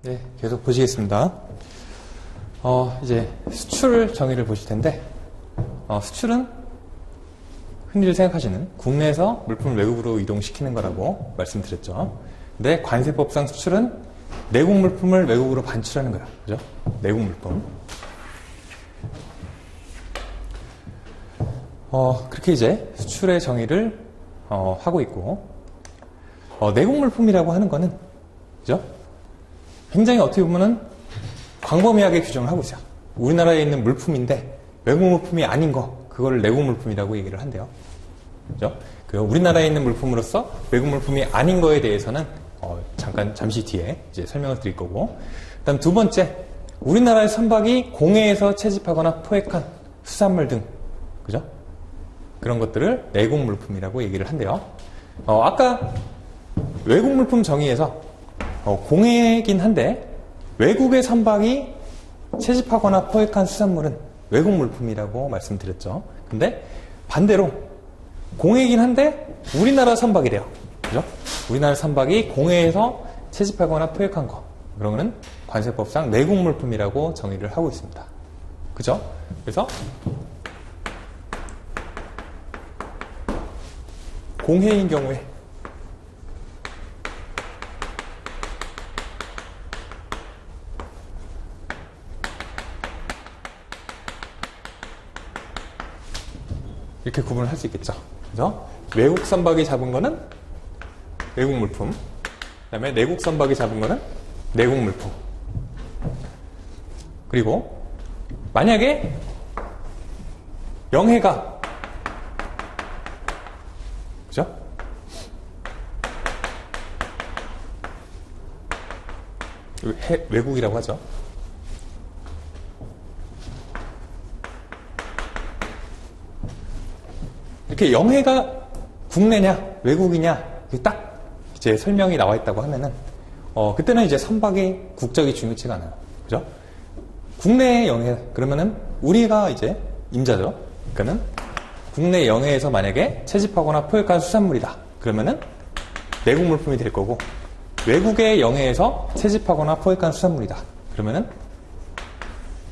네, 계속 보시겠습니다. 이제 수출 정의를 보실 텐데, 수출은 흔히들 생각하시는 국내에서 물품을 외국으로 이동시키는 거라고 말씀드렸죠. 근데 관세법상 수출은 내국 물품을 외국으로 반출하는 거야. 그죠? 내국 물품. 그렇게 이제 수출의 정의를 하고 있고, 내국 물품이라고 하는 거는, 그죠? 굉장히 어떻게 보면은 광범위하게 규정을 하고 있어요. 우리나라에 있는 물품인데 외국 물품이 아닌 거, 그거를 내국 물품이라고 얘기를 한대요. 그죠? 우리나라에 있는 물품으로서 외국 물품이 아닌 거에 대해서는 잠시 뒤에 이제 설명을 드릴 거고, 그다음 두 번째, 우리나라의 선박이 공해에서 채집하거나 포획한 수산물 등, 그죠? 그런 것들을 내국 물품이라고 얘기를 한대요. 아까 외국 물품 정의에서 공해이긴 한데 외국의 선박이 채집하거나 포획한 수산물은 외국 물품이라고 말씀드렸죠. 근데 반대로 공해이긴 한데 우리나라 선박이래요. 그죠? 우리나라 선박이 공해에서 채집하거나 포획한 거, 그런 거는 관세법상 내국 물품이라고 정의를 하고 있습니다. 그죠? 그래서 공해인 경우에 이렇게 구분을 할 수 있겠죠. 그래서 외국 선박이 잡은 거는 외국 물품, 그 다음에 내국 선박이 잡은 거는 내국 물품. 그리고 만약에 영해가, 그죠? 외국이라고 하죠. 이렇게 영해가 국내냐 외국이냐 딱 이제 설명이 나와 있다고 하면은 그때는 이제 선박의 국적이 중요치가 않아요. 그죠? 국내 영해 그러면은 우리가 이제 임자죠. 그러니까는 국내 영해에서 만약에 채집하거나 포획한 수산물이다. 그러면은 내국 물품이 될 거고, 외국의 영해에서 채집하거나 포획한 수산물이다. 그러면은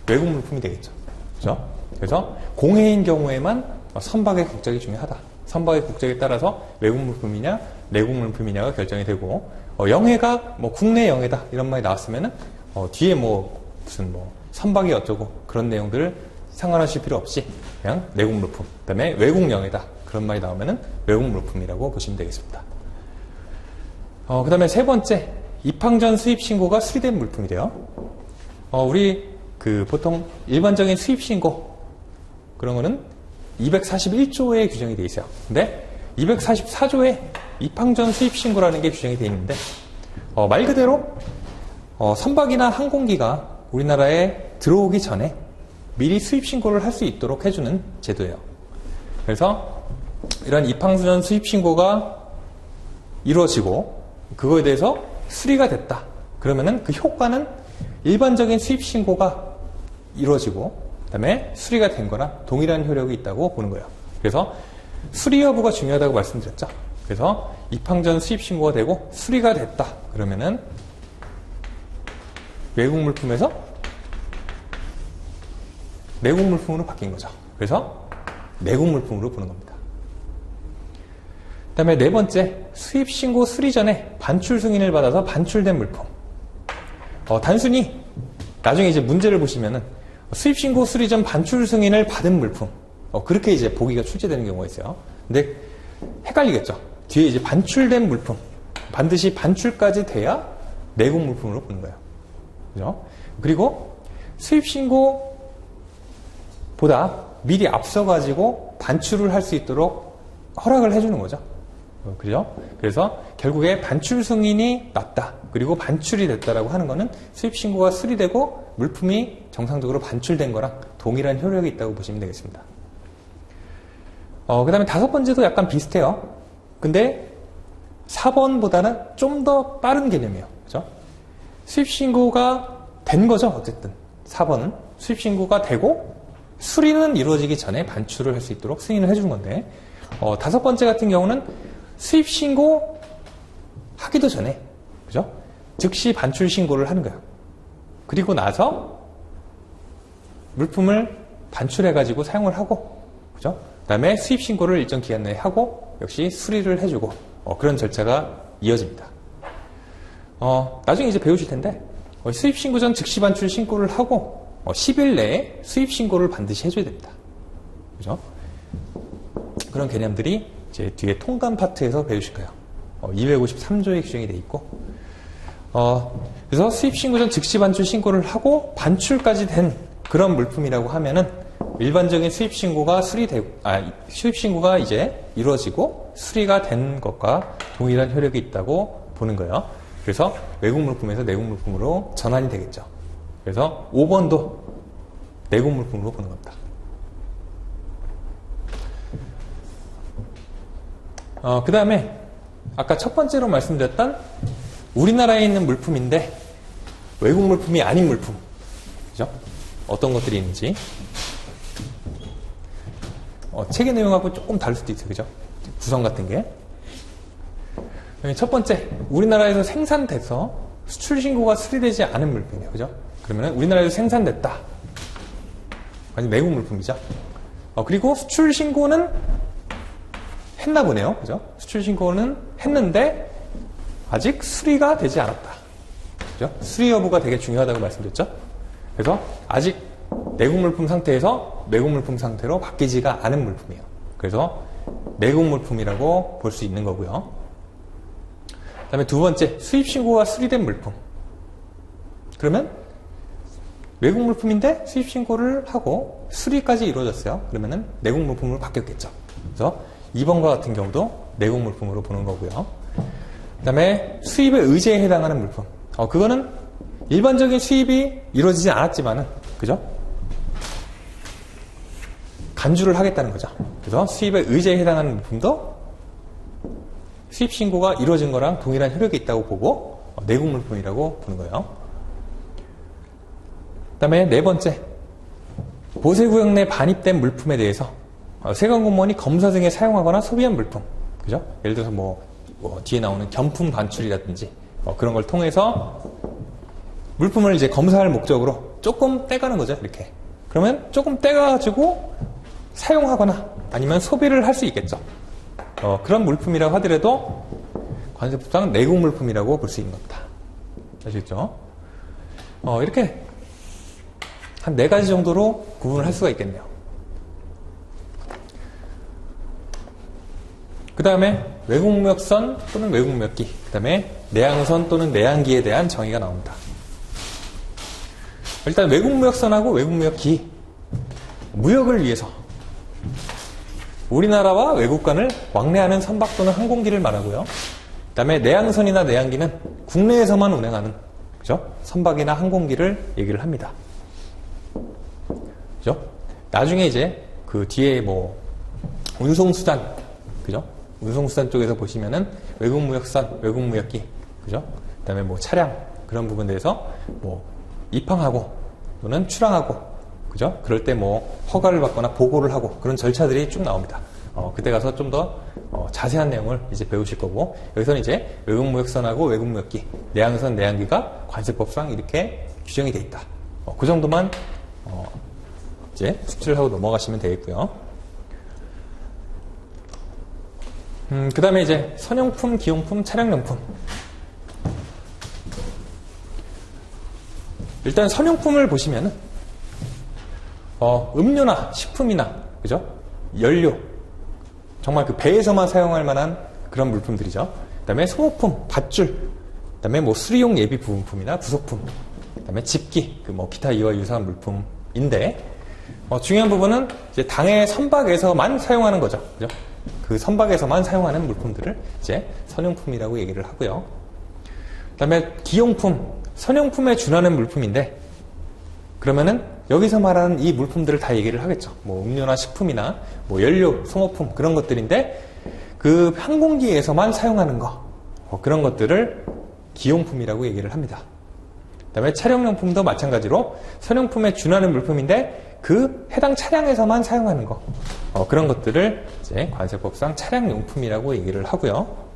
외국 물품이 되겠죠. 그죠? 그래서 공해인 경우에만 선박의 국적이 중요하다. 선박의 국적에 따라서 외국 물품이냐 내국 물품이냐가 결정이 되고, 영해가 뭐 국내 영해다 이런 말이 나왔으면은 뒤에 무슨 선박이 어쩌고 그런 내용들을 상관하실 필요 없이 그냥 내국 물품, 그다음에 외국 영해다 그런 말이 나오면은 외국 물품이라고 보시면 되겠습니다. 그다음에 세 번째, 입항 전 수입 신고가 수리된 물품이 돼요. 우리 보통 일반적인 수입 신고 그런 거는 241조에 규정이 되어 있어요. 근데 244조에 입항 전 수입 신고라는 게 규정이 되어 있는데, 말 그대로 선박이나 항공기가 우리나라에 들어오기 전에 미리 수입 신고를 할 수 있도록 해주는 제도예요. 그래서 이런 입항 전 수입 신고가 이루어지고 그거에 대해서 수리가 됐다. 그러면은 그 효과는 일반적인 수입 신고가 이루어지고 그다음에 수리가 된 거랑 동일한 효력이 있다고 보는 거예요. 그래서 수리 여부가 중요하다고 말씀드렸죠. 그래서 입항 전 수입 신고가 되고 수리가 됐다. 그러면은 외국 물품에서 내국 물품으로 바뀐 거죠. 그래서 내국 물품으로 보는 겁니다. 그다음에 네 번째, 수입 신고 수리 전에 반출 승인을 받아서 반출된 물품. 단순히 나중에 이제 문제를 보시면은 수입 신고 수리 전 반출 승인을 받은 물품, 그렇게 이제 보기가 출제되는 경우가 있어요. 근데 헷갈리겠죠. 뒤에 이제 반출된 물품, 반드시 반출까지 돼야 내국 물품으로 보는 거예요. 그죠? 그리고 수입 신고보다 미리 앞서가지고 반출을 할 수 있도록 허락을 해주는 거죠. 그죠? 그래서 결국에 반출 승인이 났다. 그리고 반출이 됐다라고 하는 거는 수입 신고가 수리되고 물품이 정상적으로 반출된 거랑 동일한 효력이 있다고 보시면 되겠습니다. 그 다음에 다섯 번째도 약간 비슷해요. 근데 4번보다는 좀 더 빠른 개념이에요. 그죠? 수입 신고가 된 거죠. 어쨌든 4번은 수입 신고가 되고 수리는 이루어지기 전에 반출을 할 수 있도록 승인을 해주는 건데, 다섯 번째 같은 경우는 수입 신고 하기도 전에, 그죠? 즉시 반출 신고를 하는 거예요. 그리고 나서 물품을 반출해가지고 사용을 하고, 그죠? 그 다음에 수입 신고를 일정 기간 내에 하고, 역시 수리를 해주고, 그런 절차가 이어집니다. 나중에 이제 배우실 텐데, 수입 신고 전 즉시 반출 신고를 하고, 10일 내에 수입 신고를 반드시 해줘야 됩니다. 그죠? 그런 개념들이 이제 뒤에 통관 파트에서 배우실 거예요. 253조에 규정이 되어 있고, 그래서 수입 신고 전 즉시 반출 신고를 하고 반출까지 된 그런 물품이라고 하면은 일반적인 수입 신고가 수입 신고가 이제 이루어지고 수리가 된 것과 동일한 효력이 있다고 보는 거예요. 그래서 외국 물품에서 내국 물품으로 전환이 되겠죠. 그래서 5번도 내국 물품으로 보는 겁니다. 그 다음에 아까 첫 번째로 말씀드렸던 우리나라에 있는 물품인데 외국 물품이 아닌 물품, 그죠? 어떤 것들이 있는지 책의 내용하고 조금 다를 수도 있어요, 그죠? 구성 같은 게. 첫 번째, 우리나라에서 생산돼서 수출 신고가 수리되지 않은 물품이에요, 그죠? 그러면 우리나라에서 생산됐다, 아니 외국 물품이죠. 그리고 수출 신고는 했나 보네요, 그죠? 수출 신고는 했는데 아직 수리가 되지 않았다, 그죠? 수리 여부가 되게 중요하다고 말씀드렸죠. 그래서 아직 내국 물품 상태에서 외국 물품 상태로 바뀌지가 않은 물품이에요. 그래서 내국 물품이라고 볼 수 있는 거고요. 그 다음에 두 번째, 수입 신고가 수리된 물품. 그러면 외국 물품인데 수입 신고를 하고 수리까지 이루어졌어요. 그러면은 내국 물품으로 바뀌었겠죠. 그래서 2번과 같은 경우도 내국 물품으로 보는 거고요. 그 다음에 수입의 의제에 해당하는 물품. 그거는 일반적인 수입이 이루어지지 않았지만은, 그죠? 간주를 하겠다는 거죠. 그래서 수입의 의제에 해당하는 물품도 수입 신고가 이루어진 거랑 동일한 효력이 있다고 보고 내국 물품이라고 보는 거예요. 그 다음에 네 번째, 보세구역 내 반입된 물품에 대해서 세관 공무원이 검사 등에 사용하거나 소비한 물품, 그죠? 예를 들어서 뭐 뒤에 나오는 겸품 반출이라든지 그런 걸 통해서 물품을 이제 검사할 목적으로 조금 떼가는 거죠, 이렇게. 그러면 조금 떼가지고 사용하거나 아니면 소비를 할 수 있겠죠. 그런 물품이라고 하더라도 관세법상 내국 물품이라고 볼 수 있는 겁니다. 아시겠죠? 이렇게 한 4가지 정도로 구분을 할 수가 있겠네요. 그 다음에 외국무역선 또는 외국무역기, 그 다음에 내항선 또는 내항기에 대한 정의가 나옵니다. 일단 외국무역선하고 외국무역기, 무역을 위해서 우리나라와 외국 간을 왕래하는 선박 또는 항공기를 말하고요. 그 다음에 내항선이나 내항기는 국내에서만 운행하는, 그죠? 선박이나 항공기를 얘기를 합니다. 그죠? 나중에 이제 그 뒤에 뭐 운송수단, 그죠? 운송수단 쪽에서 보시면은 외국무역선, 외국무역기, 그죠? 그 다음에 뭐 차량, 그런 부분에 대해서 뭐 입항하고 또는 출항하고, 그죠? 그럴 때 뭐 허가를 받거나 보고를 하고 그런 절차들이 쭉 나옵니다. 그때 가서 좀 더 자세한 내용을 이제 배우실 거고, 여기서는 이제 외국무역선하고 외국무역기, 내항선, 내항기가 관세법상 이렇게 규정이 돼 있다. 그 정도만 이제 숙지를 하고 넘어가시면 되겠고요. 그 다음에 이제 선용품, 기용품, 차량용품. 일단 선용품을 보시면은 음료나 식품이나, 그죠? 연료, 정말 그 배에서만 사용할 만한 그런 물품들이죠. 그 다음에 소모품, 밧줄, 그 다음에 뭐 수리용 예비 부분품이나 부속품, 그 다음에 집기, 그 뭐 기타 이와 유사한 물품인데, 중요한 부분은 이제 당해 선박에서만 사용하는 거죠. 그죠? 그 선박에서만 사용하는 물품들을 이제 선용품이라고 얘기를 하고요. 그 다음에 기용품, 선용품에 준하는 물품인데, 그러면은 여기서 말하는 이 물품들을 다 얘기를 하겠죠. 뭐 음료나 식품이나 뭐 연료, 소모품, 그런 것들인데 그 항공기에서만 사용하는 거, 그런 것들을 기용품이라고 얘기를 합니다. 그 다음에 차량용품도 마찬가지로 선용품에 준하는 물품인데 그 해당 차량에서만 사용하는 거, 그런 것들을 이제 관세법상 차량용품이라고 얘기를 하고요.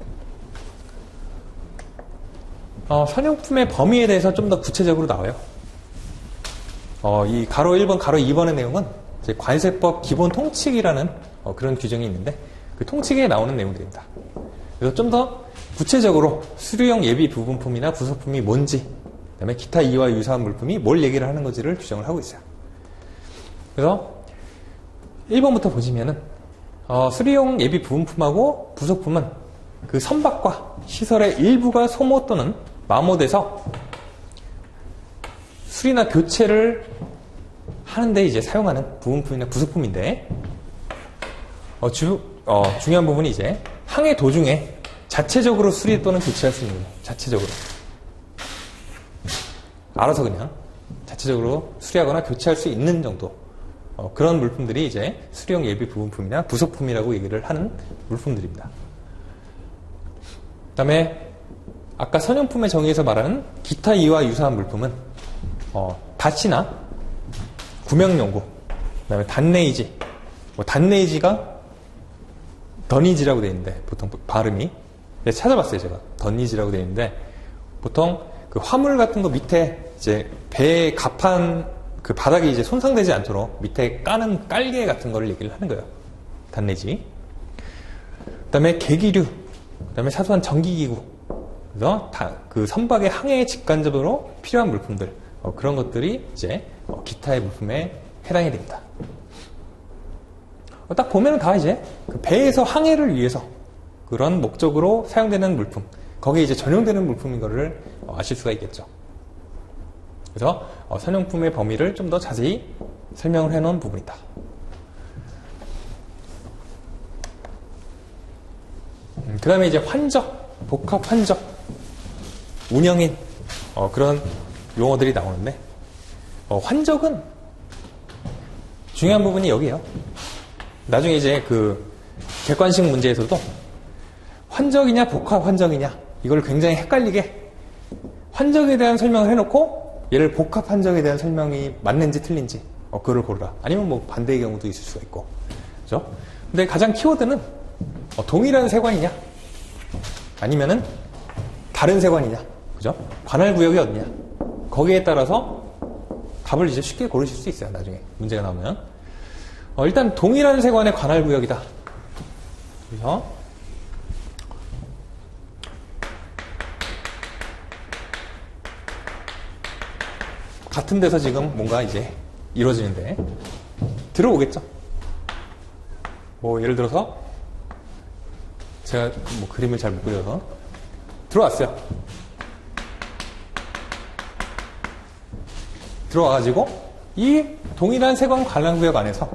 선용품의 범위에 대해서 좀 더 구체적으로 나와요. 이 가로 1번, 가로 2번의 내용은 이제 관세법 기본 통칙이라는 그런 규정이 있는데 그 통칙에 나오는 내용들입니다. 그래서 좀 더 구체적으로 수리용 예비 부분품이나 부속품이 뭔지, 그다음에 기타 이와 유사한 물품이 뭘 얘기를 하는 건지를 규정을 하고 있어요. 그래서 1번부터 보시면은 수리용 예비 부분품하고 부속품은 그 선박과 시설의 일부가 소모 또는 마모돼서 수리나 교체를 하는데 이제 사용하는 부분품이나 부속품인데 중요한 부분이 이제 항해 도중에 자체적으로 수리 또는 교체할 수 있는 거예요. 자체적으로 알아서 그냥 자체적으로 수리하거나 교체할 수 있는 정도 그런 물품들이 이제 수리용 예비 부분품이나 부속품이라고 얘기를 하는 물품들입니다. 그 다음에 아까 선용품의 정의에서 말하는 기타 이와 유사한 물품은 닷이나 구명용구, 그 다음에 단네이지, 단네이지가 더니지라고 되어 있는데 보통 발음이 찾아봤어요 제가. 더니지라고 되어 있는데 보통 그 화물 같은 거 밑에 이제 배의 갑판 그 바닥이 이제 손상되지 않도록 밑에 까는 깔개 같은 거를 얘기를 하는 거예요. 단네지. 그 다음에 계기류, 그 다음에 사소한 전기기구, 그래서 그 선박의 항해에 직간접으로 필요한 물품들, 그런 것들이 이제 기타의 물품에 해당이 됩니다. 딱 보면은 다 이제 그 배에서 항해를 위해서 그런 목적으로 사용되는 물품, 거기에 이제 전용되는 물품인 거를 아실 수가 있겠죠. 그래서 선용품의 범위를 좀 더 자세히 설명을 해놓은 부분이다. 그 다음에 이제 환적, 복합 환적, 운영인 그런 용어들이 나오는데 환적은 중요한 부분이 여기에요. 나중에 이제 그 객관식 문제에서도 환적이냐 복합 환적이냐 이걸 굉장히 헷갈리게 환적에 대한 설명을 해놓고 얘를 복합 환적에 대한 설명이 맞는지 틀린지 그거를 고르라. 아니면 뭐 반대의 경우도 있을 수가 있고, 그죠? 근데 가장 키워드는 동일한 세관이냐 아니면은 다른 세관이냐, 그죠? 관할 구역이 어디냐 거기에 따라서 답을 이제 쉽게 고르실 수 있어요. 나중에 문제가 나오면 일단 동일한 세관의 관할 구역이다. 그래서 같은 데서 지금 뭔가 이제 이루어지는데 들어오겠죠. 뭐 예를 들어서 제가 뭐 그림을 잘 못 그려서 들어왔어요. 들어와가지고 이 동일한 세관 관할 구역 안에서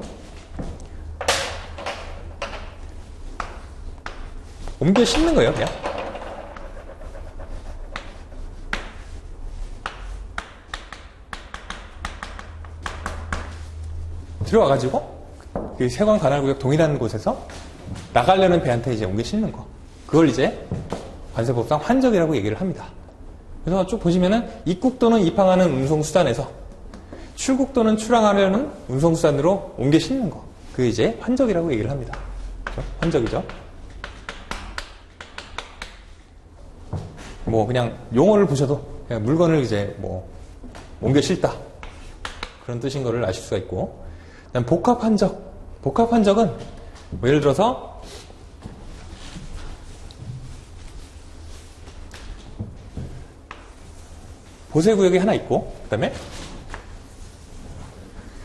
옮겨 싣는 거예요, 그냥. 들어와가지고 그 세관 관할 구역 동일한 곳에서 나가려는 배한테 이제 옮겨 싣는 거. 그걸 이제 관세법상 환적이라고 얘기를 합니다. 그래서 쭉 보시면은 입국 또는 입항하는 운송수단에서 출국 또는 출항하려는 운송수단으로 옮겨 싣는 거. 그게 이제 환적이라고 얘기를 합니다. 그렇죠? 환적이죠. 뭐 그냥 용어를 보셔도 그냥 물건을 이제 뭐 옮겨 싣다 그런 뜻인 거를 아실 수가 있고, 그다음 복합 환적. 복합 환적은 뭐 예를 들어서 보세구역이 하나 있고 그다음에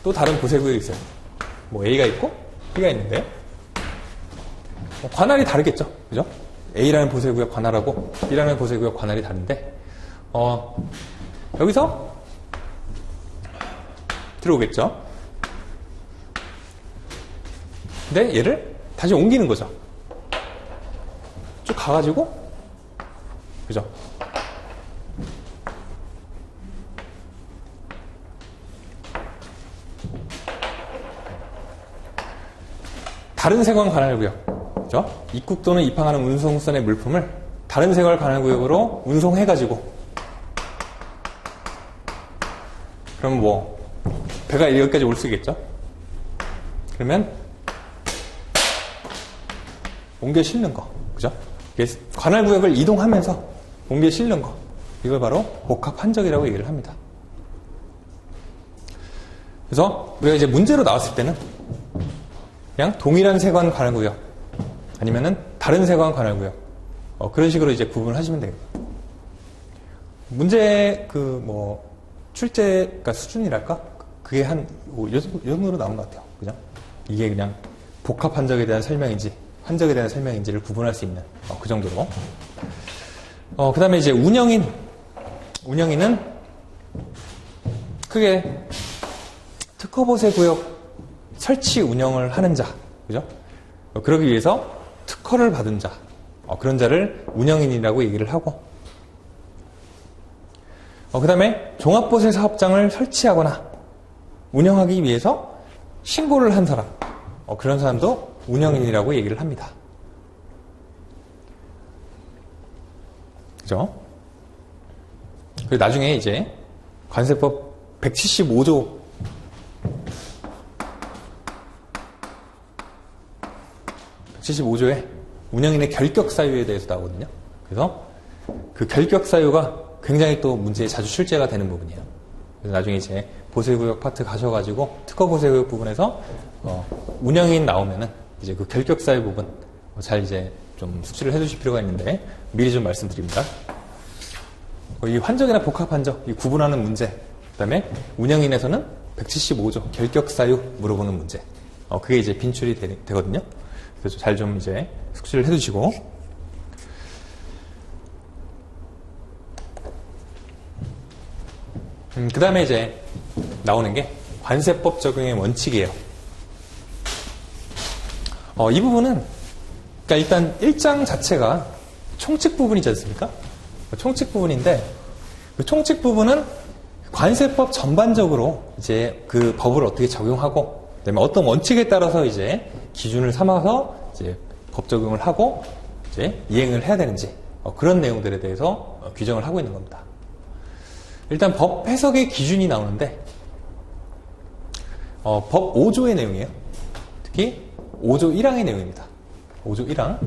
또 다른 보세구역이 있어요. 뭐 A가 있고 B가 있는데 관할이 다르겠죠, 그죠? A라는 보세구역 관할하고 B라는 보세구역 관할이 다른데 여기서 들어오겠죠. 근데 얘를 다시 옮기는 거죠. 쭉 가가지고, 그죠? 다른 세관 관할구역, 그죠? 입국 또는 입항하는 운송수단의 물품을 다른 세관 관할구역으로 운송해가지고, 그럼 뭐 배가 여기까지 올 수 있겠죠? 그러면 옮겨 싣는 거, 그죠? 관할 구역을 이동하면서 옮겨 싣는 거, 이걸 바로 복합한적이라고 얘기를 합니다. 그래서 우리가 이제 문제로 나왔을 때는 그냥 동일한 세관 관할구역 아니면은 다른 세관 관할구역 그런 식으로 이제 구분을 하시면 됩니다. 문제 출제 그러니까 수준이랄까 그게 한 요 정도로 나온 것 같아요. 그죠? 이게 그냥 복합한적에 대한 설명인지 한적에 대한 설명인지를 구분할 수 있는 그 정도로. 그 다음에 이제 운영인은 크게 특허보세 구역 설치 운영을 하는 자, 그죠? 그러기 위해서 특허를 받은 자, 그런 자를 운영인이라고 얘기를 하고, 그 다음에 종합보세 사업장을 설치하거나 운영하기 위해서 신고를 한 사람, 그런 사람도 운영인이라고 얘기를 합니다. 그죠? 그리고 나중에 이제 관세법 175조에 운영인의 결격 사유에 대해서 나오거든요. 그래서 그 결격 사유가 굉장히 또 문제에 자주 출제가 되는 부분이에요. 그래서 나중에 이제 보세구역 파트 가셔가지고 특허 보세구역 부분에서 운영인 나오면은 이제 그 결격 사유 부분 잘 이제 좀 숙지를 해두실 필요가 있는데 미리 좀 말씀드립니다. 이 환적이나 복합한적 이 구분하는 문제, 그다음에 운영인에서는 175조 결격 사유 물어보는 문제, 그게 이제 빈출이 되거든요. 그래서 잘 좀 이제 숙지를 해두시고. 그 다음에 이제 나오는 게 관세법 적용의 원칙이에요. 이 부분은, 그러니까 일단 1장 자체가 총칙 부분이지 않습니까? 총칙 부분인데, 그 총칙 부분은 관세법 전반적으로 이제 그 법을 어떻게 적용하고, 그다음에 어떤 원칙에 따라서 이제 기준을 삼아서 이제 법 적용을 하고 이제 이행을 해야 되는지, 그런 내용들에 대해서 규정을 하고 있는 겁니다. 일단 법 해석의 기준이 나오는데, 법 5조의 내용이에요. 특히 5조 1항의 내용입니다. 5조 1항.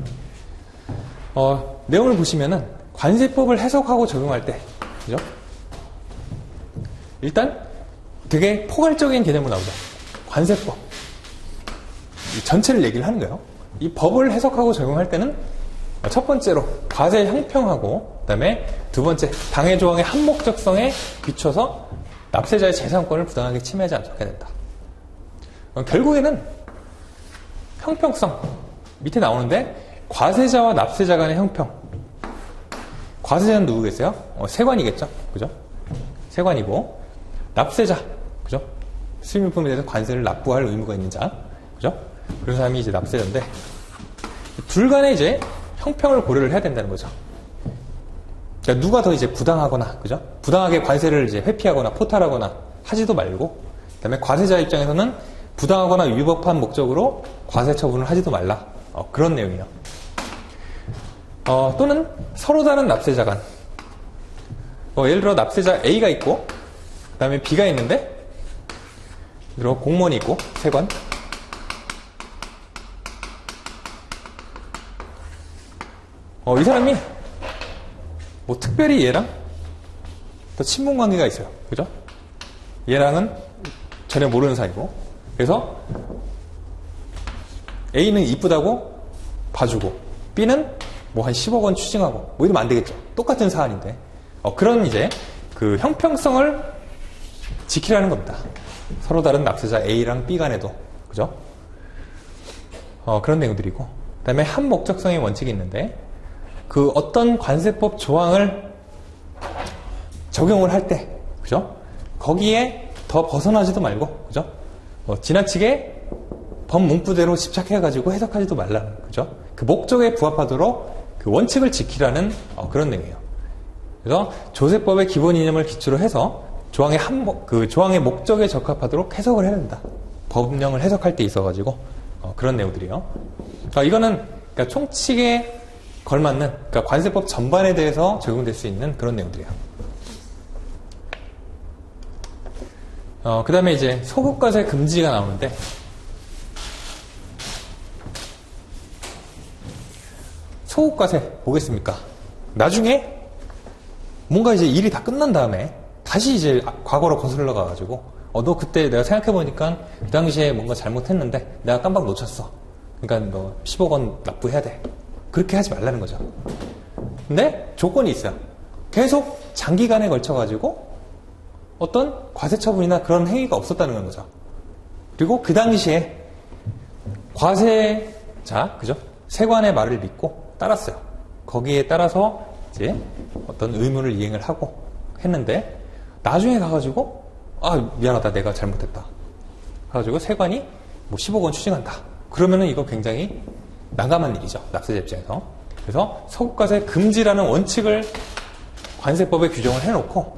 내용을 보시면은 관세법을 해석하고 적용할 때, 그죠? 일단 되게 포괄적인 개념으로 나오죠. 관세법. 이 전체를 얘기를 하는 거예요. 이 법을 해석하고 적용할 때는 첫 번째로 과세 형평하고, 그다음에 두 번째 당해 조항의 한목적성에 비춰서 납세자의 재산권을 부당하게 침해하지 않도록 해야 된다. 결국에는 형평성 밑에 나오는데 과세자와 납세자 간의 형평. 과세자는 누구겠어요? 세관이겠죠, 그죠? 세관이고 납세자, 그죠? 수입물품에 대해서 관세를 납부할 의무가 있는 자, 그죠? 그런 사람이 이제 납세자인데 둘 간에 이제 형평을 고려를 해야 된다는 거죠. 그러니까 누가 더 이제 부당하거나, 그죠? 부당하게 관세를 이제 회피하거나 포탈하거나 하지도 말고, 그다음에 과세자 입장에서는 부당하거나 위법한 목적으로 과세 처분을 하지도 말라. 그런 내용이에요. 또는 서로 다른 납세자 간. 예를 들어 납세자 A가 있고, 그 다음에 B가 있는데, 예를 들어 공무원이 있고, 세관. 이 사람이 뭐 특별히 얘랑 더 친분 관계가 있어요. 그죠? 얘랑은 전혀 모르는 사이고. 그래서 A는 이쁘다고 봐주고 B는 뭐 한 10억 원 추징하고 뭐 이러면 안 되겠죠. 똑같은 사안인데. 그런 이제 그 형평성을 지키라는 겁니다. 서로 다른 납세자 A랑 B 간에도. 그죠? 그런 내용들이고. 그 다음에 한 목적성의 원칙이 있는데, 그 어떤 관세법 조항을 적용을 할 때, 그죠? 거기에 더 벗어나지도 말고, 그죠? 지나치게 법 문구대로 집착해가지고 해석하지도 말라는, 그죠? 그 목적에 부합하도록 그 원칙을 지키라는 그런 내용이에요. 그래서 조세법의 기본 이념을 기초로 해서 조항의 목적에 적합하도록 해석을 해야 된다. 법령을 해석할 때 있어가지고 그런 내용들이에요. 이거는 그러니까 총칙에 걸맞는, 그러니까 관세법 전반에 대해서 적용될 수 있는 그런 내용들이에요. 그 다음에 이제 소급과세 금지가 나오는데, 소급과세 보겠습니까? 나중에 뭔가 이제 일이 다 끝난 다음에 다시 이제 과거로 거슬러 가가지고 너 그때 내가 생각해보니까 그 당시에 뭔가 잘못했는데 내가 깜빡 놓쳤어. 그러니까 너 10억 원 납부해야 돼. 그렇게 하지 말라는 거죠. 근데 조건이 있어요. 계속 장기간에 걸쳐가지고 어떤 과세 처분이나 그런 행위가 없었다는 거죠. 그리고 그 당시에 과세자, 그죠? 세관의 말을 믿고 따랐어요. 거기에 따라서 이제 어떤 의무를 이행을 하고 했는데 나중에 가가지고 미안하다, 내가 잘못했다. 가가지고 세관이 뭐 10억 원 추징한다. 그러면은 이거 굉장히 난감한 일이죠. 납세자 입장에서. 그래서 서국과세 금지라는 원칙을 관세법에 규정을 해놓고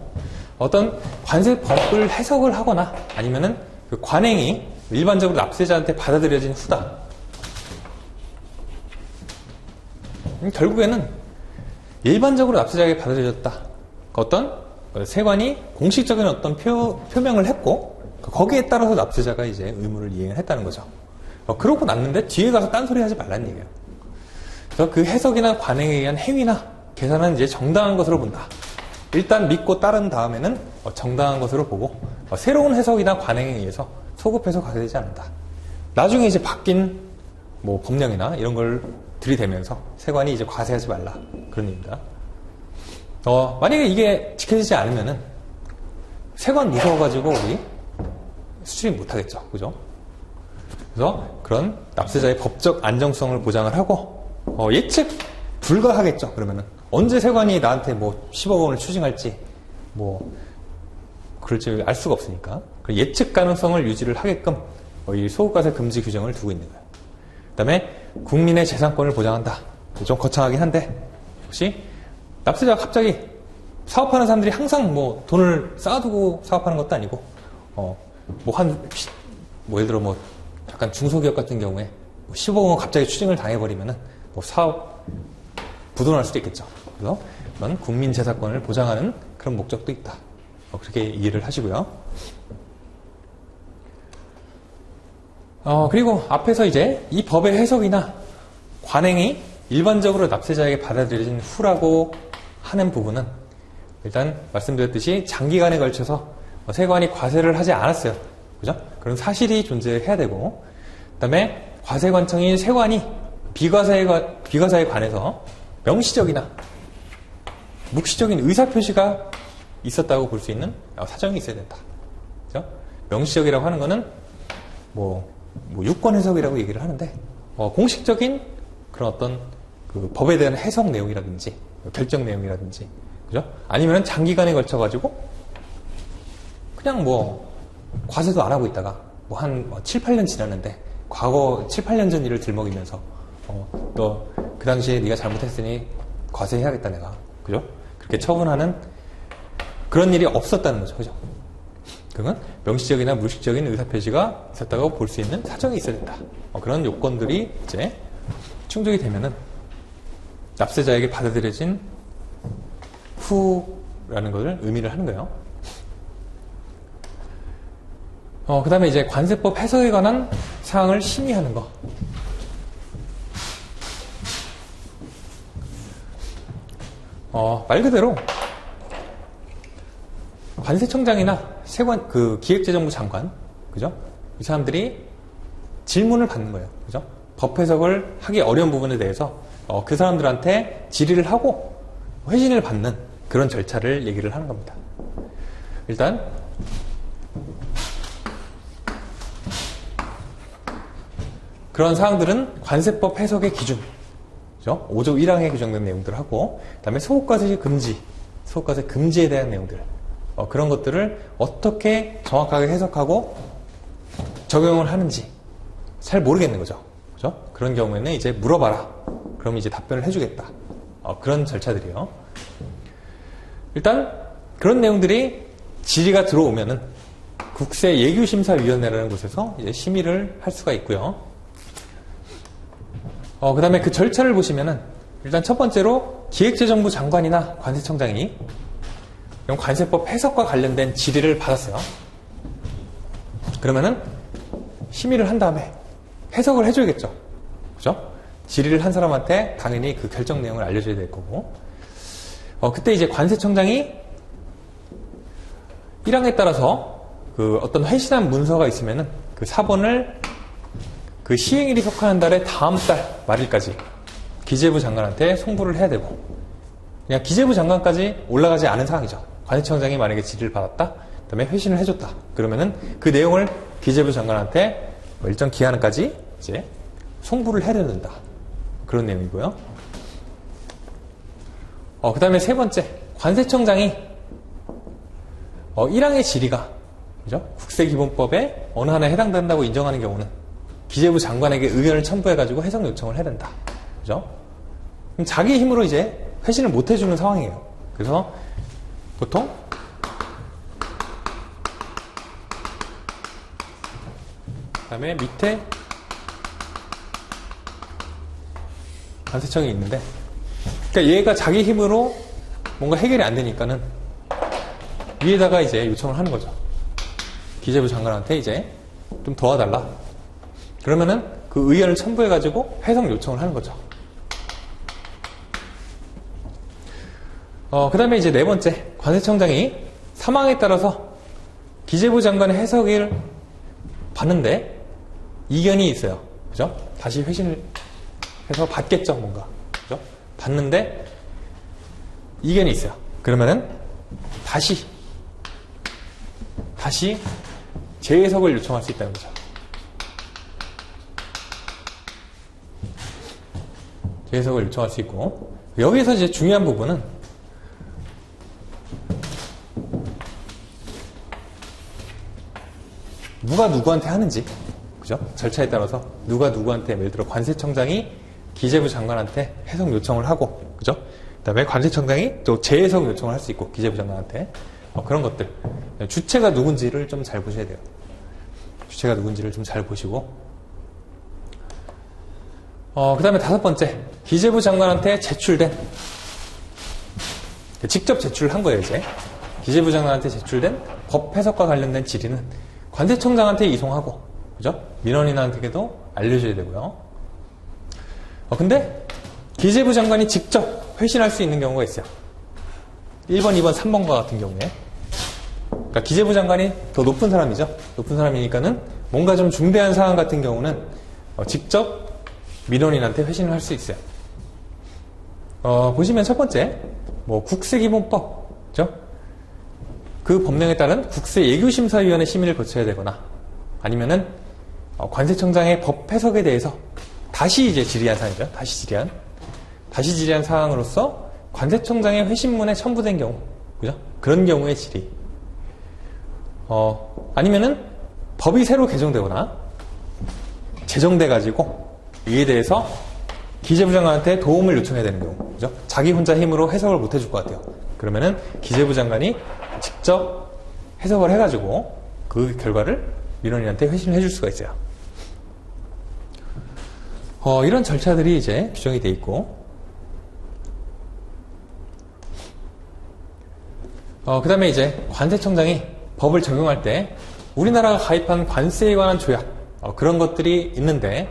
어떤 관세법을 해석을 하거나 아니면은 그 관행이 일반적으로 납세자한테 받아들여진 후다. 결국에는 일반적으로 납세자에게 받아들여졌다. 어떤 세관이 공식적인 어떤 표명을 했고 거기에 따라서 납세자가 이제 의무를 이행을 했다는 거죠. 그러고 났는데 뒤에 가서 딴소리 하지 말라는 얘기예요. 그래서 그 해석이나 관행에 의한 행위나 계산은 이제 정당한 것으로 본다. 일단 믿고 따른 다음에는 정당한 것으로 보고 새로운 해석이나 관행에 의해서 소급해서 과세되지 않는다. 나중에 이제 바뀐 뭐 법령이나 이런 걸 들이대면서 세관이 이제 과세하지 말라 그런 얘기입니다. 만약에 이게 지켜지지 않으면은 세관 무서워가지고 우리 수출입 못하겠죠, 그죠? 그래서 그런 납세자의 법적 안정성을 보장을 하고 예측 불가하겠죠. 그러면은 언제 세관이 나한테 뭐 10억 원을 추징할지 뭐 그럴지 알 수가 없으니까 예측 가능성을 유지를 하게끔 이 소급과세 금지 규정을 두고 있는 거예요. 그다음에 국민의 재산권을 보장한다. 좀 거창하긴 한데 혹시 납세자가 갑자기 사업하는 사람들이 항상 뭐 돈을 쌓아두고 사업하는 것도 아니고 예를 들어 뭐 약간 중소기업 같은 경우에 15억 원 갑자기 추징을 당해버리면은 뭐 사업 부도날 수도 있겠죠. 그래서 그런 국민 재산권을 보장하는 그런 목적도 있다. 그렇게 이해를 하시고요. 그리고 앞에서 이제 이 법의 해석이나 관행이 일반적으로 납세자에게 받아들여진 후라고 하는 부분은 일단 말씀드렸듯이 장기간에 걸쳐서 세관이 과세를 하지 않았어요. 그죠? 그런 사실이 존재해야 되고, 그 다음에 과세관청인 세관이 비과세에 관해서 명시적이나 묵시적인 의사표시가 있었다고 볼 수 있는 사정이 있어야 된다. 그죠? 명시적이라고 하는 거는 뭐 유권 해석이라고 얘기를 하는데, 공식적인 그런 어떤 그 법에 대한 해석 내용이라든지, 결정 내용이라든지, 그죠? 아니면 장기간에 걸쳐가지고, 그냥 과세도 안 하고 있다가, 한 7, 8년 지났는데, 과거 7, 8년 전 일을 들먹이면서, 너 그 당시에 네가 잘못했으니 과세해야겠다, 내가. 그죠? 그렇게 처분하는 그런 일이 없었다는 거죠. 그죠? 그건 명시적이나 무식적인 의사표시가 있었다고 볼 수 있는 사정이 있어야 된다. 그런 요건들이 이제 충족이 되면은 납세자에게 받아들여진 후라는 것을 의미를 하는 거예요. 그 다음에 이제 관세법 해석에 관한 사항을 심의하는 거. 말 그대로 관세청장이나 기획재정부 장관, 그죠? 이 사람들이 질문을 받는 거예요. 그죠? 법 해석을 하기 어려운 부분에 대해서 그 사람들한테 질의를 하고 회신을 받는 그런 절차를 얘기를 하는 겁니다. 일단 그런 사항들은 관세법 해석의 기준, 그죠? 5조 1항에 규정된 내용들을 하고, 그 다음에 소급과세 금지에 대한 내용들, 그런 것들을 어떻게 정확하게 해석하고 적용을 하는지 잘 모르겠는 거죠. 그죠? 그런 경우에는 이제 물어봐라. 그럼 이제 답변을 해주겠다. 그런 절차들이요. 일단 그런 내용들이 질의가 들어오면은 국세예규심사위원회라는 곳에서 이제 심의를 할 수가 있고요. 그 다음에 그 절차를 보시면은 일단 첫 번째로 기획재정부 장관이나 관세청장이 관세법 해석과 관련된 질의를 받았어요. 그러면은 심의를 한 다음에 해석을 해줘야겠죠. 그죠? 질의를 한 사람한테 당연히 그 결정 내용을 알려줘야 될 거고, 그때 이제 관세청장이 1항에 따라서 그 어떤 회신한 문서가 있으면은 그 사본을 그 시행일이 속하는 달의 다음 달 말일까지 기재부 장관한테 송부를 해야 되고, 그냥 기재부 장관까지 올라가지 않은 상황이죠. 관세청장이 만약에 질의를 받았다, 그 다음에 회신을 해줬다. 그러면은 그 내용을 기재부 장관한테 일정 기한까지 이제 송부를 해야 된다. 그런 내용이고요. 그 다음에 세 번째, 관세청장이 1항의 질의가 그죠? 국세기본법에 어느 하나에 해당된다고 인정하는 경우는 기재부 장관에게 의견을 첨부해가지고 해석 요청을 해야 된다. 그죠? 그럼 자기 힘으로 이제 회신을 못 해주는 상황이에요. 그래서 보통 그 다음에 밑에 관세청이 있는데, 그러니까 얘가 자기 힘으로 뭔가 해결이 안 되니까는 위에다가 이제 요청을 하는 거죠. 기재부 장관한테 이제 좀 도와달라. 그러면은 그 의견을 첨부해가지고 해석 요청을 하는 거죠. 그 다음에 이제 네 번째, 관세청장이 사망에 따라서 기재부 장관의 해석을 받는데 이견이 있어요. 그죠? 다시 회신을 해서 받겠죠, 뭔가. 그죠? 받는데 이견이 있어요. 그러면은 다시 재해석을 요청할 수 있다는 거죠. 재해석을 요청할 수 있고, 여기서 이제 중요한 부분은 누가 누구한테 하는지, 그죠? 절차에 따라서 누가 누구한테, 예를 들어 관세청장이 기재부 장관한테 해석 요청을 하고, 그죠? 그 다음에 관세청장이 또 재해석 요청을 할 수 있고, 기재부 장관한테. 그런 것들. 주체가 누군지를 좀 잘 보셔야 돼요. 주체가 누군지를 좀 잘 보시고. 그 다음에 다섯 번째, 기재부 장관한테 제출된, 직접 제출한 거예요, 이제. 기재부 장관한테 제출된 법 해석과 관련된 질의는 관세청장한테 이송하고, 그죠? 민원인한테도 알려줘야 되고요. 근데 기재부 장관이 직접 회신할 수 있는 경우가 있어요. 1번, 2번, 3번과 같은 경우에. 그러니까 기재부 장관이 더 높은 사람이죠. 높은 사람이니까는 뭔가 좀 중대한 사안 같은 경우는 직접 민원인한테 회신을 할 수 있어요. 보시면 첫 번째, 국세기본법, 그죠? 그 법령에 따른 국세예규심사위원회 심의를 거쳐야 되거나, 아니면은 관세청장의 법 해석에 대해서 다시 이제 질의한 사항이죠. 다시 질의한 사항으로서 관세청장의 회신문에 첨부된 경우, 그죠? 그런 경우의 질의. 아니면은 법이 새로 개정되거나 제정돼가지고 이에 대해서 기재부 장관한테 도움을 요청해야 되는 경우, 그죠? 자기 혼자 힘으로 해석을 못 해줄 것 같아요. 그러면은 기재부 장관이 직접 해석을 해가지고 그 결과를 민원인한테 회신을 해줄 수가 있어요. 이런 절차들이 이제 규정이 돼 있고, 그 다음에 이제 관세청장이 법을 적용할 때 우리나라가 가입한 관세에 관한 조약, 그런 것들이 있는데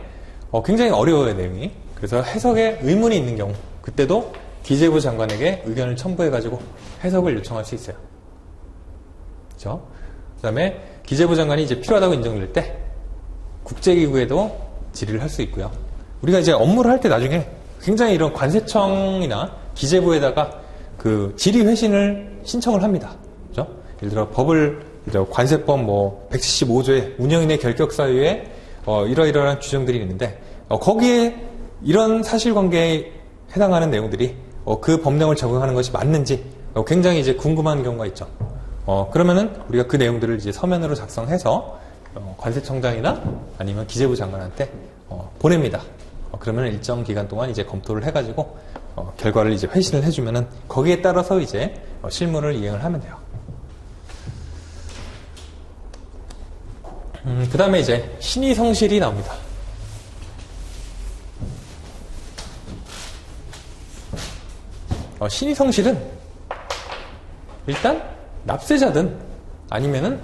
굉장히 어려워요, 내용이. 그래서 해석에 의문이 있는 경우, 그때도 기재부 장관에게 의견을 첨부해가지고 해석을 요청할 수 있어요. 그렇죠? 그 다음에 기재부 장관이 이제 필요하다고 인정될 때 국제기구에도 질의를 할 수 있고요. 우리가 이제 업무를 할 때 나중에 굉장히 이런 관세청이나 기재부에다가 그 질의 회신을 신청을 합니다. 그죠? 예를 들어 관세법 175조의 운영인의 결격 사유에 이러이러한 규정들이 있는데 거기에 이런 사실관계에 해당하는 내용들이 그 법령을 적용하는 것이 맞는지 굉장히 이제 궁금한 경우가 있죠. 그러면은 우리가 그 내용들을 이제 서면으로 작성해서 관세청장이나 아니면 기재부 장관한테 보냅니다. 그러면 일정 기간 동안 이제 검토를 해가지고 결과를 이제 회신을 해주면은 거기에 따라서 이제 실무를 이행을 하면 돼요. 그 다음에 이제 신의성실이 나옵니다. 신의성실은 일단 납세자든 아니면은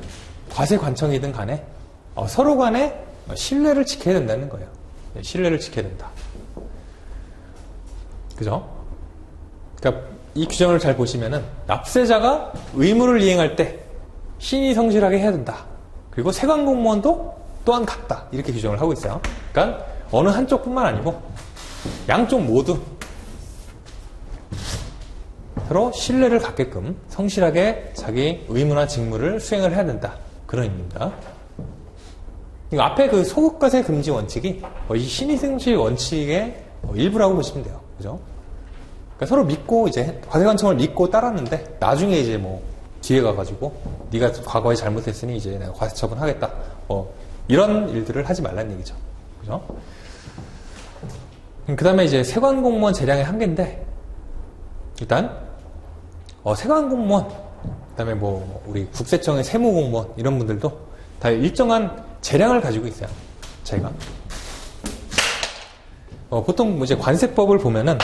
과세관청이든 간에 서로 간에 신뢰를 지켜야 된다는 거예요. 신뢰를 지켜야 된다. 그죠? 그러니까 이 규정을 잘 보시면은 납세자가 의무를 이행할 때 신이 성실하게 해야 된다. 그리고 세관공무원도 또한 같다. 이렇게 규정을 하고 있어요. 그러니까 어느 한쪽뿐만 아니고 양쪽 모두 서로 신뢰를 갖게끔 성실하게 자기 의무나 직무를 수행을 해야 된다. 그런 의미입니다. 앞에 그 소급과세 금지 원칙이 거의 신의승실 원칙의 일부라고 보시면 돼요. 그죠? 그러니까 서로 믿고 이제 과세관청을 믿고 따랐는데 나중에 이제 뭐 뒤에 가가지고 네가 과거에 잘못했으니 이제 내가 과세 처분하겠다. 이런 일들을 하지 말라는 얘기죠. 그죠? 그 다음에 이제 세관공무원 재량의 한계인데 일단 세관공무원 그 다음에 뭐 우리 국세청의 세무공무원 이런 분들도 다 일정한 재량을 가지고 있어요. 제가 보통 이제 관세법을 보면은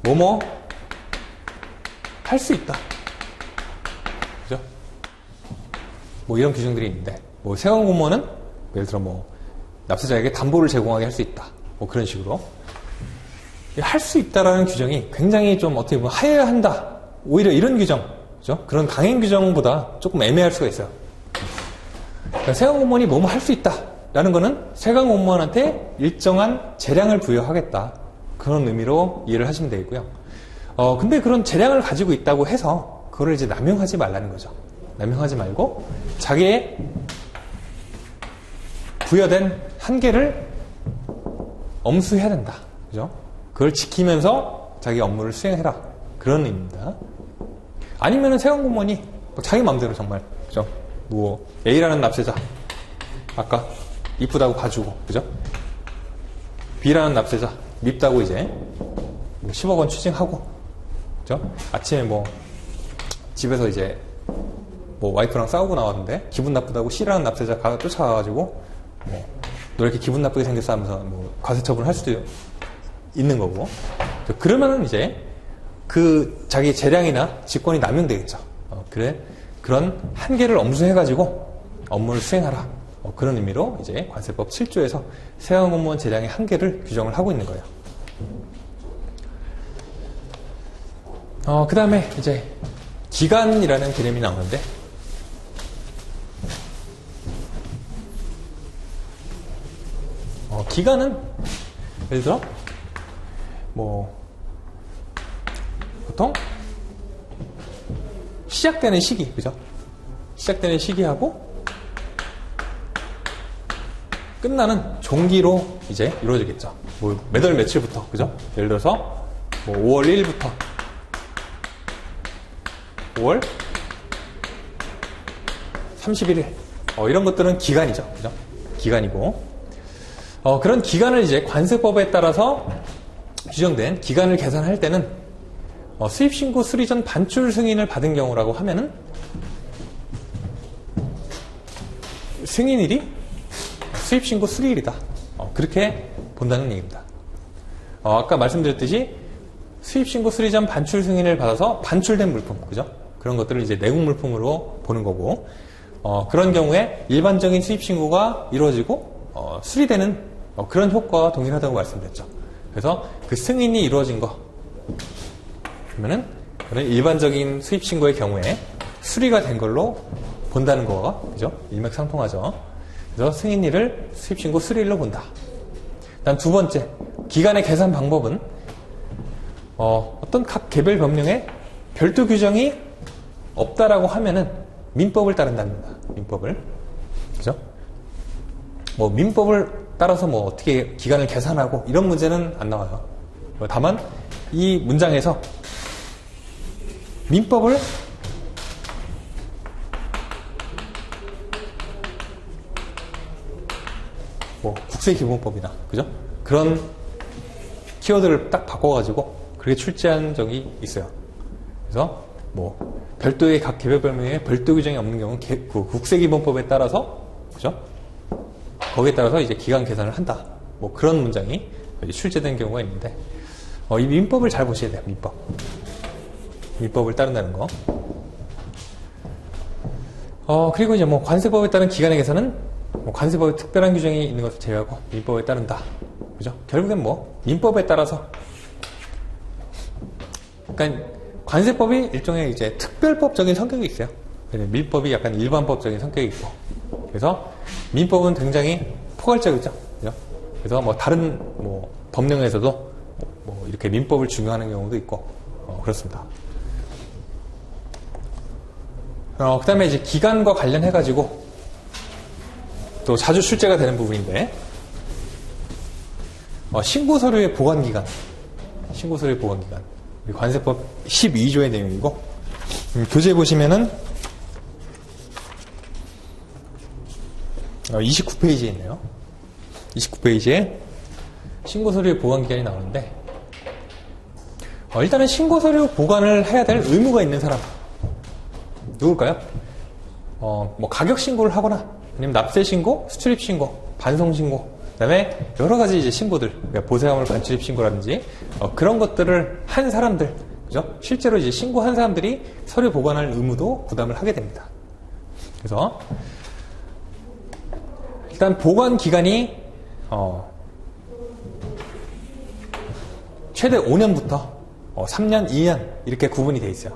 뭐뭐 할 수 있다. 그죠? 뭐 이런 규정들이 있는데 뭐 세관공무원은 예를 들어 뭐 납세자에게 담보를 제공하게 할 수 있다. 뭐 그런 식으로 할 수 있다라는 규정이 굉장히 좀 어떻게 보면 하여야 한다. 오히려 이런 규정, 그죠? 그런 강행 규정보다 조금 애매할 수가 있어요. 그러니까 세관공무원이 뭐뭐 할 수 있다라는 거는 세관공무원한테 일정한 재량을 부여하겠다. 그런 의미로 이해를 하시면 되겠고요. 근데 그런 재량을 가지고 있다고 해서 그거를 이제 남용하지 말라는 거죠. 남용하지 말고 자기의 부여된 한계를 엄수해야 된다. 그죠? 그걸 지키면서 자기 업무를 수행해라. 그런 의미입니다. 아니면은 세관공무원이 자기 마음대로 정말, 그죠? 뭐, A라는 납세자. 아까 이쁘다고 봐주고, 그죠? B라는 납세자. 밉다고 이제 10억 원 추징하고, 그죠? 아침에 뭐, 집에서 이제 뭐 와이프랑 싸우고 나왔는데 기분 나쁘다고 C라는 납세자 쫓아가가지고 뭐, 너 이렇게 기분 나쁘게 생겼어 하면서 뭐 과세 처분을 할 수도 있는 거고. 그러면은 이제 그 자기 재량이나 직권이 남용되겠죠. 그래 그런 한계를 엄수해가지고 업무를 수행하라. 그런 의미로 이제 관세법 7조에서 세관공무원 재량의 한계를 규정을 하고 있는 거예요. 그 다음에 이제 기간이라는 개념이 나오는데 기간은 예를 들어 뭐 보통 시작되는 시기, 그죠? 시작되는 시기하고 끝나는 종기로 이제 이루어지겠죠. 뭐 몇 월 며칠부터, 그죠? 예를 들어서 뭐 5월 1일부터 5월 31일 이런 것들은 기간이죠, 그죠? 기간이고 그런 기간을 이제 관세법에 따라서 규정된 기간을 계산할 때는 수입신고 수리 전 반출 승인을 받은 경우라고 하면은 승인일이 수입신고 수리일이다. 그렇게 본다는 얘기입니다. 아까 말씀드렸듯이 수입신고 수리 전 반출 승인을 받아서 반출된 물품, 그죠? 그런 것들을 이제 내국물품으로 보는 거고, 그런 경우에 일반적인 수입신고가 이루어지고 수리되는 그런 효과와 동일하다고 말씀드렸죠. 그래서 그 승인이 이루어진 거 그러면은 일반적인 수입신고의 경우에 수리가 된 걸로 본다는 거가 그죠? 일맥상통하죠. 그래서 승인일을 수입신고 수리일로 본다. 다음 두 번째, 기간의 계산 방법은 어떤 각 개별 법령에 별도 규정이 없다라고 하면은 민법을 따른답니다. 민법을. 그죠? 뭐 민법을 따라서 뭐 어떻게 기간을 계산하고 이런 문제는 안 나와요. 다만 이 문장에서 민법을 뭐 국세기본법이나 그죠? 그런 키워드를 딱 바꿔가지고 그렇게 출제한 적이 있어요. 그래서 뭐 별도의 각 개별 법령에 별도 규정이 없는 경우는 그 국세기본법에 따라서 그죠? 거기에 따라서 이제 기간 계산을 한다. 뭐 그런 문장이 출제된 경우가 있는데 이 민법을 잘 보셔야 돼요. 민법. 민법을 따른다는 거. 그리고 이제 뭐 관세법에 따른 기간의 계산은 뭐 관세법에 특별한 규정이 있는 것을 제외하고 민법에 따른다. 그죠? 결국엔 뭐 민법에 따라서 그러니까 관세법이 일종의 이제 특별법적인 성격이 있어요. 민법이 약간 일반법적인 성격이 있고. 그래서 민법은 굉장히 포괄적이죠. 그죠? 그래서 뭐 다른 뭐 법령에서도 뭐 이렇게 민법을 중요하는 경우도 있고 그렇습니다. 그 다음에 이제 기간과 관련해가지고 또 자주 출제가 되는 부분인데, 신고 서류의 보관기간. 신고 서류의 보관기간. 관세법 12조의 내용이고, 교재 보시면은 29페이지에 있네요. 29페이지에 신고 서류의 보관기간이 나오는데, 일단은 신고 서류 보관을 해야 될 의무가 있는 사람. 누굴까요? 뭐 가격 신고를 하거나, 아니면 납세 신고, 수출입 신고, 반송 신고, 그 다음에 여러 가지 이제 신고들, 그러니까 보세화물 반출입 신고라든지, 그런 것들을 한 사람들, 그죠? 실제로 이제 신고한 사람들이 서류 보관할 의무도 부담을 하게 됩니다. 그래서, 일단 보관 기간이, 최대 5년부터 3년, 2년, 이렇게 구분이 돼 있어요.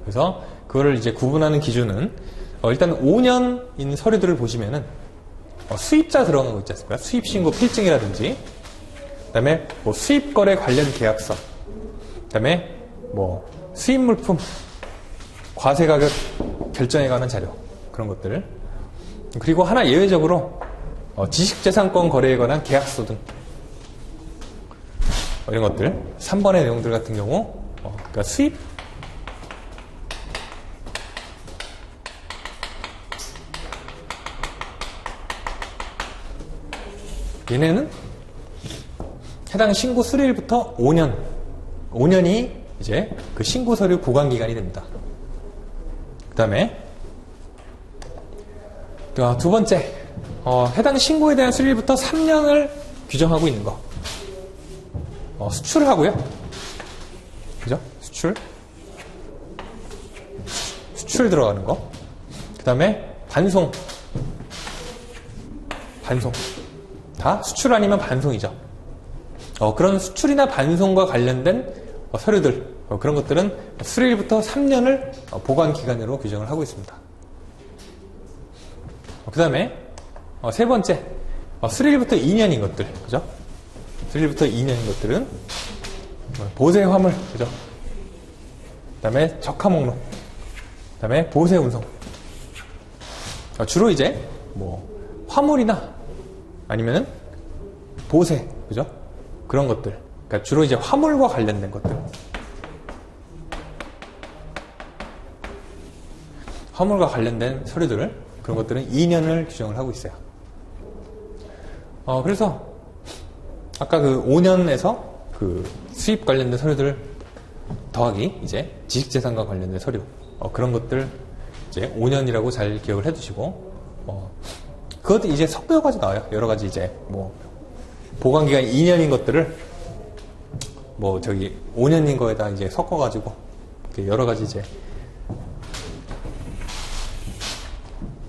그래서, 그거를 이제 구분하는 기준은, 일단 5년인 서류들을 보시면은 수입자 들어간 거 있지 않습니까? 수입신고 필증이라든지, 그 다음에 뭐 수입거래 관련 계약서, 그 다음에 뭐 수입물품 과세가격 결정에 관한 자료, 그런 것들. 그리고 하나 예외적으로 지식재산권 거래에 관한 계약서 등 이런 것들, 3번의 내용들 같은 경우 그러니까 수입 얘네는 해당 신고 수리일부터 5년이 이제 그 신고 서류 보관 기간이 됩니다. 그 다음에 두 번째, 해당 신고에 대한 수리일부터 3년을 규정하고 있는 거. 수출을 하고요. 그죠? 수출 들어가는 거. 그 다음에 반송. 다 수출 아니면 반송이죠. 그런 수출이나 반송과 관련된 서류들, 그런 것들은 수리일부터 3년을 보관 기간으로 규정을 하고 있습니다. 그 다음에 세 번째, 수리일부터 2년인 것들, 그죠? 수리일부터 2년인 것들은 보세 화물, 그죠? 그 다음에 적화 목록, 그 다음에 보세 운송. 주로 이제 뭐 화물이나 아니면은 보세, 그죠? 그런 것들. 그러니까 주로 이제 화물과 관련된 것들. 화물과 관련된 서류들, 그런 것들은 2년을 규정을 하고 있어요. 그래서 아까 그 5년에서 그 수입 관련된 서류들 더하기 이제 지식재산과 관련된 서류, 그런 것들 이제 5년이라고 잘 기억을 해두시고, 그것도 이제 섞여 가지고 나와요. 여러 가지 이제 뭐 보관기간이 2년인 것들을 뭐 5년인 거에다 이제 섞어가지고 여러 가지 이제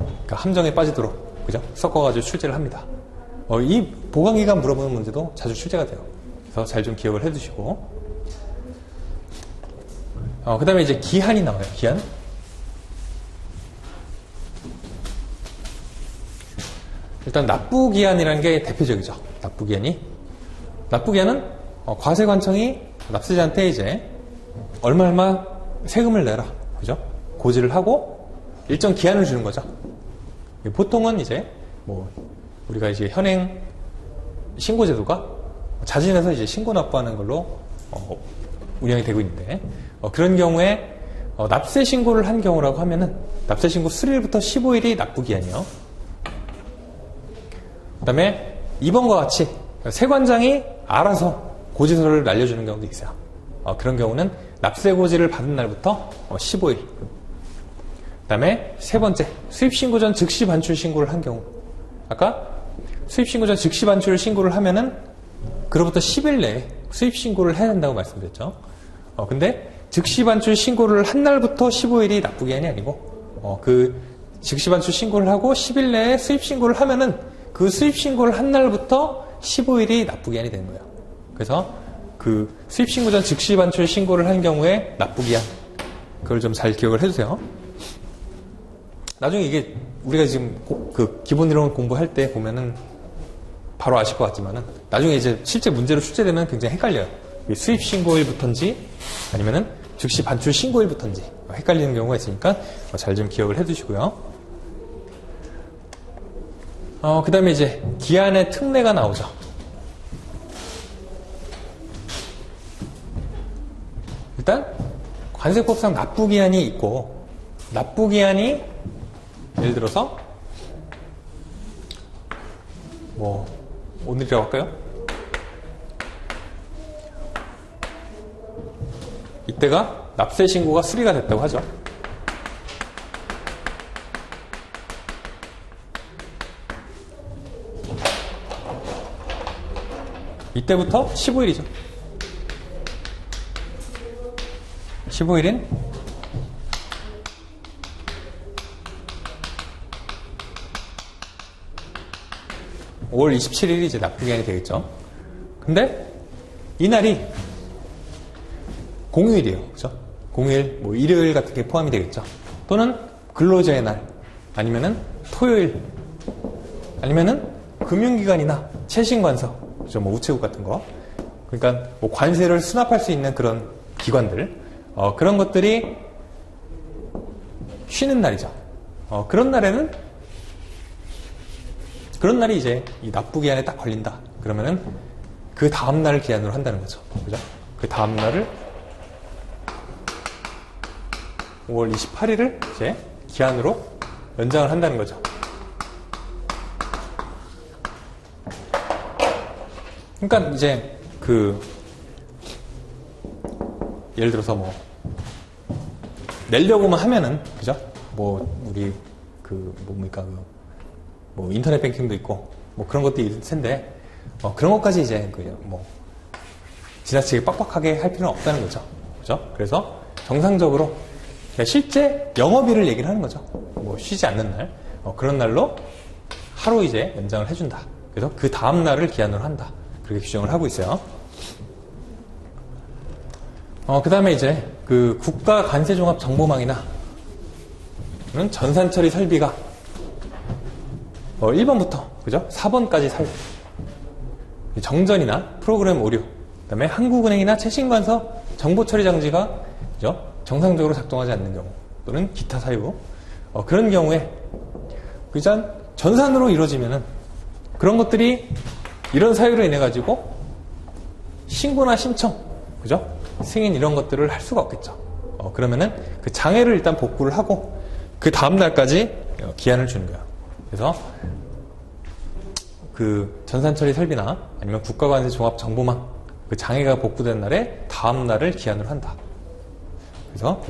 그러니까 함정에 빠지도록, 그죠? 섞어가지고 출제를 합니다. 이 보관기간 물어보는 문제도 자주 출제가 돼요. 그래서 잘 좀 기억을 해두시고, 그 다음에 이제 기한이 나와요. 기한. 일단 납부기한이라는 게 대표적이죠. 납부기한은 과세관청이 납세자한테 이제 얼마 세금을 내라, 그죠? 고지를 하고 일정 기한을 주는 거죠. 보통은 이제 뭐 우리가 이제 현행 신고제도가 자진해서 이제 신고 납부하는 걸로 운영이 되고 있는데, 그런 경우에 납세 신고를 한 경우라고 하면은 납세 신고 수리일부터 15일이 납부기한이요. 그 다음에 2번과 같이 세관장이 알아서 고지서를 날려주는 경우도 있어요. 그런 경우는 납세고지를 받은 날부터 15일. 그 다음에 세 번째, 수입신고 전 즉시 반출 신고를 한 경우. 아까 수입신고 전 즉시 반출 신고를 하면은 그로부터 10일 내에 수입신고를 해야 된다고 말씀드렸죠. 근데 즉시 반출 신고를 한 날부터 15일이 납부기한이 아니고, 그 즉시 반출 신고를 하고 10일 내에 수입신고를 하면은 그 수입신고를 한 날부터 15일이 납부기한이 되는 거예요. 그래서 그 그 수입 신고 전 즉시 반출 신고를 한 경우에 납부기한, 그걸 좀 잘 기억을 해주세요. 나중에 이게 우리가 지금 그 기본 이론 공부할 때 보면은 바로 아실 것 같지만은 나중에 이제 실제 문제로 출제되면 굉장히 헷갈려요. 수입 신고일부터인지 아니면은 즉시 반출 신고일부터인지 헷갈리는 경우가 있으니까 잘 좀 기억을 해두시고요. 그 다음에 이제 기한의 특례가 나오죠. 일단 관세법상 납부기한이 있고, 납부기한이 예를 들어서 뭐 오늘이라고 할까요? 이때가 납세 신고가 수리가 됐다고 하죠. 이때부터 15일이죠. 15일인 5월 27일이 이제 납부기한이 되겠죠. 근데 이날이 공휴일이에요. 그죠? 공휴일, 뭐 일요일 같은 게 포함이 되겠죠. 또는 근로제의 날, 아니면은 토요일, 아니면은 금융기관이나 최신관서, 그죠? 뭐 우체국 같은 거. 그러니까 뭐 관세를 수납할 수 있는 그런 기관들, 그런 것들이 쉬는 날이죠. 그런 날이 이제 이 납부기한에 딱 걸린다. 그러면은 그 다음 날을 기한으로 한다는 거죠. 그죠? 그 다음 날을 5월 28일을 이제 기한으로 연장을 한다는 거죠. 그러니까 이제 예를 들어서 뭐 내려고만 하면은, 그죠? 뭐 우리 뭐 인터넷 뱅킹도 있고 뭐 그런 것도 있을 텐데 그런 것까지 이제 뭐 지나치게 빡빡하게 할 필요는 없다는 거죠. 그죠? 그래서 정상적으로 실제 영업일을 얘기를 하는 거죠. 뭐 쉬지 않는 날, 그런 날로 하루 이제 연장을 해준다. 그래서 그 다음 날을 기한으로 한다. 그렇게 규정을 하고 있어요. 그 다음에 이제 그 국가 관세종합 정보망이나 전산처리 설비가 1번부터 그죠? 4번까지 정전이나 프로그램 오류, 그 다음에 한국은행이나 최신관서 정보처리 장치가 그죠? 정상적으로 작동하지 않는 경우, 또는 기타 사유, 그런 경우에 그냥 전산으로 이루어지면은 그런 것들이 이런 사유로 인해 가지고 신고나 신청, 그죠? 승인 이런 것들을 할 수가 없겠죠. 그러면은 그 장애를 일단 복구를 하고 그 다음 날까지 기한을 주는 거예요. 그래서 그 전산처리 설비나 아니면 국가관세 종합 정보망 그 장애가 복구된 날에 다음 날을 기한으로 한다. 그래서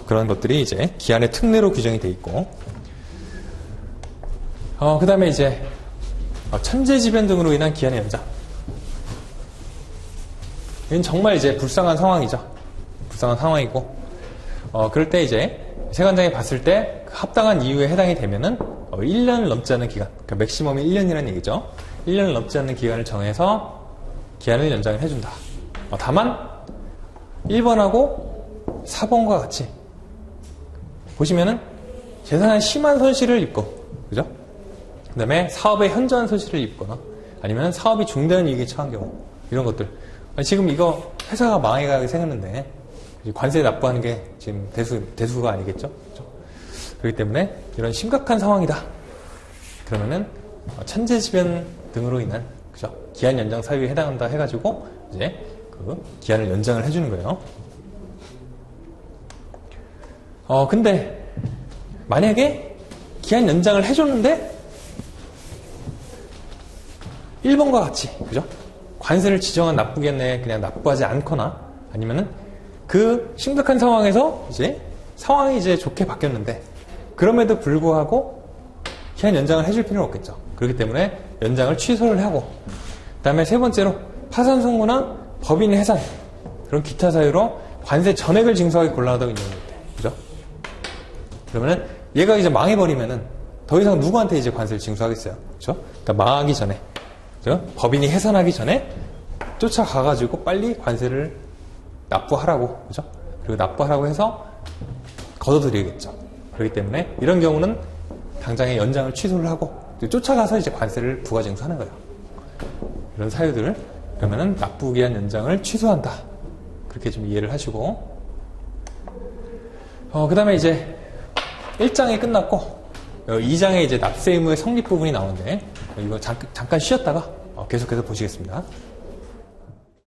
그런 것들이 이제 기한의 특례로 규정이 돼 있고, 그 다음에 이제 천재지변 등으로 인한 기한의 연장. 이건 정말 이제 불쌍한 상황이죠. 불쌍한 상황이고, 그럴 때 이제 세관장이 봤을 때 그 합당한 이유에 해당이 되면은 1년을 넘지 않는 기간, 그러니까 맥시멈이 1년이라는 얘기죠. 1년을 넘지 않는 기간을 정해서 기한을 연장을 해준다. 다만 1번하고 4번과 같이 보시면은 재산에 심한 손실을 입고, 그죠? 그 다음에 사업에 현저한 손실을 입거나 아니면 사업이 중대한 이익에 처한 경우, 이런 것들. 지금 이거 회사가 망해가게 생겼는데 관세 납부하는 게 지금 대수가 아니겠죠? 그렇죠? 그렇기 때문에 이런 심각한 상황이다. 그러면은 천재지변 등으로 인한, 그죠? 기한 연장 사유에 해당한다 해가지고 이제 그 기한을 연장을 해주는 거예요. 근데 만약에 기한 연장을 해줬는데 1번과 같이, 그죠? 관세를 지정한 납부기한 내에 그냥 납부하지 않거나 아니면은 그 심각한 상황에서 이제 상황이 이제 좋게 바뀌었는데 그럼에도 불구하고 기한 연장을 해줄 필요는 없겠죠. 그렇기 때문에 연장을 취소를 하고, 그 다음에 세 번째로 파산 선고나 법인 해산 그런 기타 사유로 관세 전액을 징수하기 곤란하다고 인정될 때, 그죠? 그러면은 얘가 이제 망해버리면은 더 이상 누구한테 이제 관세를 징수하겠어요, 그죠? 그러니까 망하기 전에, 그죠? 법인이 해산하기 전에 쫓아가가지고 빨리 관세를 납부하라고, 그죠? 그리고 납부하라고 해서 걷어들이겠죠. 그렇기 때문에 이런 경우는 당장에 연장을 취소를 하고 쫓아가서 이제 관세를 부가징수하는 거예요. 이런 사유들, 그러면은 납부기한 연장을 취소한다. 그렇게 좀 이해를 하시고, 그 다음에 이제 1장이 끝났고 2장에 이제 납세 의무의 성립 부분이 나오는데 이거 잠깐 쉬었다가 계속해서 보시겠습니다.